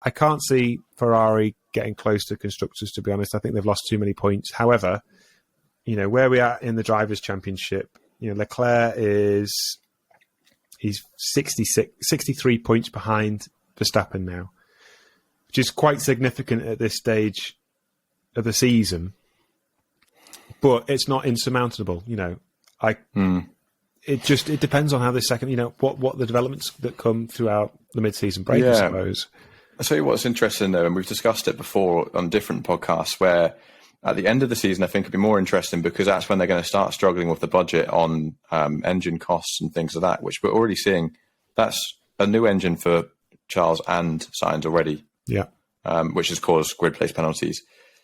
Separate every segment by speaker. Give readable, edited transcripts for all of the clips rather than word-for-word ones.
Speaker 1: I can't see Ferrari getting close to constructors, to be honest. I think they've lost too many points. However, where we are in the Drivers' Championship, Leclerc he's 63 points behind Verstappen now, which is quite significant at this stage of the season. But it's not insurmountable, It depends on how the second, what the developments that come throughout the mid-season break, I suppose.
Speaker 2: I'll tell you what's interesting, though, and we've discussed it before on different podcasts, where at the end of the season, I think it'd be more interesting because that's when they're going to start struggling with the budget on engine costs and things like that, which we're already seeing. That's a new engine for Charles and Sainz already, which has caused grid place penalties.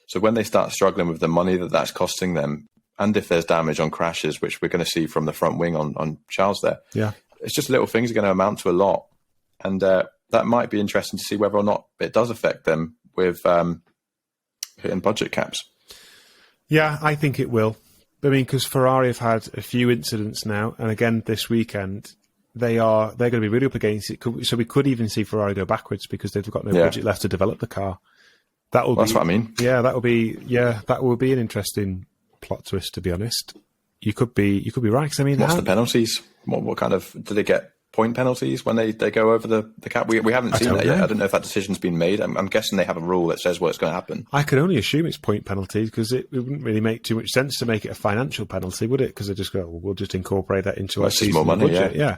Speaker 2: So when they start struggling with the money that's costing them, and if there's damage on crashes, which we're going to see from the front wing on Charles there, it's just little things are going to amount to a lot. And that might be interesting to see whether or not it does affect them with hitting budget caps.
Speaker 1: Yeah, I think it will. I mean, because Ferrari have had a few incidents now, and again this weekend, they're going to be really up against it. So we could even see Ferrari go backwards because they've got no budget left to develop the car. That's what I mean. Yeah, that will be an interesting plot twist, to be honest. You could be right. 'Cause I mean,
Speaker 2: what's the penalties? What kind of do they get? Point penalties when they go over the cap? We haven't seen that yet. I don't know if that decision's been made. I'm guessing they have a rule that says what's going to happen.
Speaker 1: I can only assume it's point penalties because it wouldn't really make too much sense to make it a financial penalty, would it? Because they just go, we'll just incorporate that into our season budget. Yeah.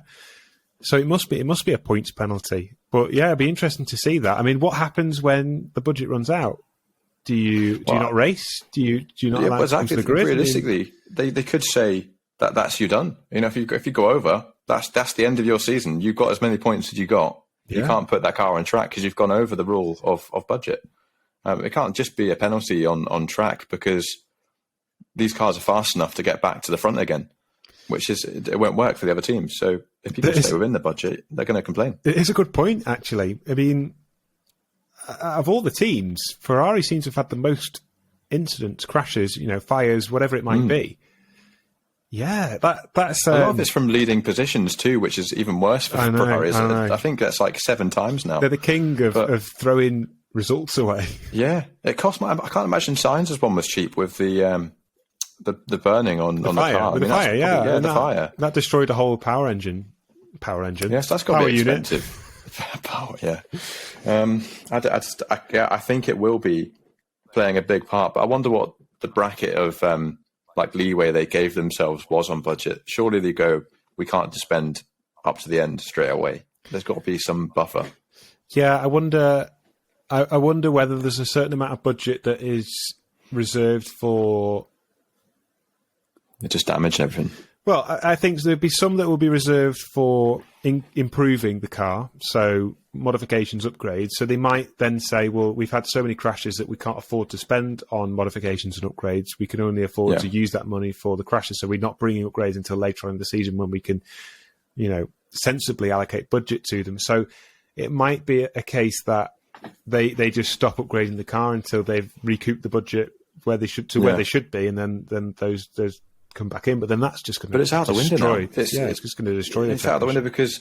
Speaker 1: So it must be a points penalty. But yeah, it'd be interesting to see that. I mean, what happens when the budget runs out? Do you not race? Do you not allow it to come to the grid?
Speaker 2: Realistically, they could say that's you done. If you go over, that's the end of your season. You've got as many points as you got. You can't put that car on track because you've gone over the rule of budget. It can't just be a penalty on track because these cars are fast enough to get back to the front again, it won't work for the other teams. So if people stay within the budget, they're going to complain.
Speaker 1: It's a good point, actually. I mean, of all the teams, Ferrari seems to have had the most incidents, crashes, fires, whatever it might be. Yeah, that's...
Speaker 2: a lot of it's from leading positions too, which is even worse for Ferrari, isn't it? I think that's like 7 times now.
Speaker 1: They're the king of throwing results away.
Speaker 2: Yeah, it cost I can't imagine Sainz's one was cheap with the burning on the car.
Speaker 1: With the fire,
Speaker 2: the fire.
Speaker 1: That destroyed a whole power engine.
Speaker 2: Yes, that's got to be expensive. Power, yeah. I think it will be playing a big part, but I wonder what the bracket of... leeway they gave themselves was on budget. Surely they go, we can't just spend up to the end straight away. There's got to be some buffer.
Speaker 1: Yeah, I wonder whether there's a certain amount of budget that is reserved for...
Speaker 2: It just damaged everything.
Speaker 1: Well, I think there'd be some that will be reserved for improving the car, so modifications, upgrades. So they might then say, well, we've had so many crashes that we can't afford to spend on modifications and upgrades. We can only afford to use that money for the crashes. So we're not bringing upgrades until later on in the season when we can, sensibly allocate budget to them. So it might be a case that they just stop upgrading the car until they've recouped the budget where they should be, and then those come back in. But then that's just going to...
Speaker 2: But it's out the window now.
Speaker 1: It's just going to destroy it.
Speaker 2: It's out the window because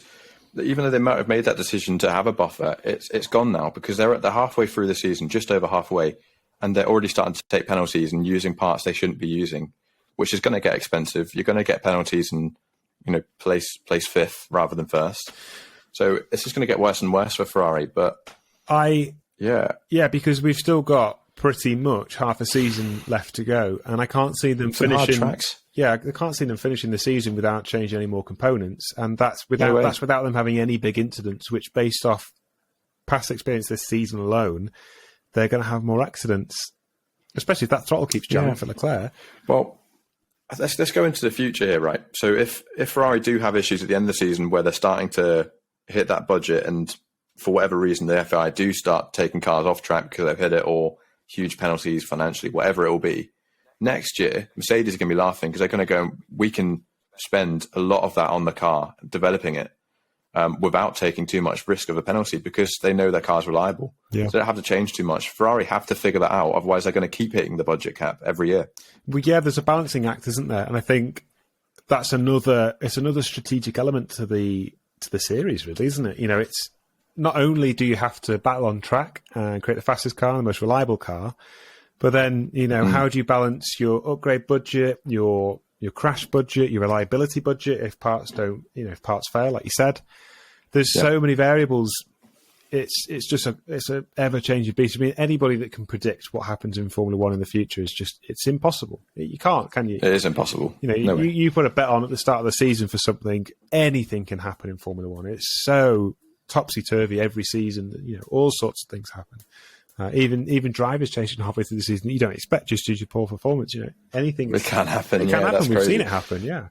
Speaker 2: even though they might have made that decision to have a buffer, it's gone now because they're halfway through the season, just over halfway, and they're already starting to take penalties and using parts they shouldn't be using, which is going to get expensive. You're going to get penalties and place 5th rather than 1st. So it's just going to get worse and worse for Ferrari. But
Speaker 1: because we've still got pretty much half a season left to go, and I can't see them finishing.
Speaker 2: Tracks.
Speaker 1: Yeah, I can't see them finishing the season without changing any more components, and that's without them having any big incidents. Which, based off past experience this season alone, they're going to have more accidents, especially if that throttle keeps jamming for Leclerc.
Speaker 2: Well, let's go into the future here, right? So if Ferrari do have issues at the end of the season where they're starting to hit that budget, and for whatever reason the FIA do start taking cars off track because they've hit it, or huge penalties financially, whatever it will be, next year, Mercedes are going to be laughing because they're going to go, we can spend a lot of that on the car, developing it, without taking too much risk of a penalty because they know their car's reliable.
Speaker 1: Yeah.
Speaker 2: So they don't have to change too much. Ferrari have to figure that out. Otherwise, they're going to keep hitting the budget cap every year.
Speaker 1: Well, yeah, there's a balancing act, isn't there? And I think that's another strategic element to the series, really, isn't it? not only do you have to battle on track and create the fastest car, the most reliable car, but then, how do you balance your upgrade budget, your crash budget, your reliability budget if parts don't, if parts fail, like you said? There's so many variables. It's a ever changing beast. I mean, anybody that can predict what happens in Formula One in the future it's impossible. You can't, can you?
Speaker 2: It is impossible.
Speaker 1: You put a bet on at the start of the season for something, anything can happen in Formula One. It's so topsy-turvy every season that, all sorts of things happen. Even drivers changing halfway through the season, you don't expect just due to poor performance. Anything.
Speaker 2: It can happen.
Speaker 1: It can happen. We've seen it happen. Yeah.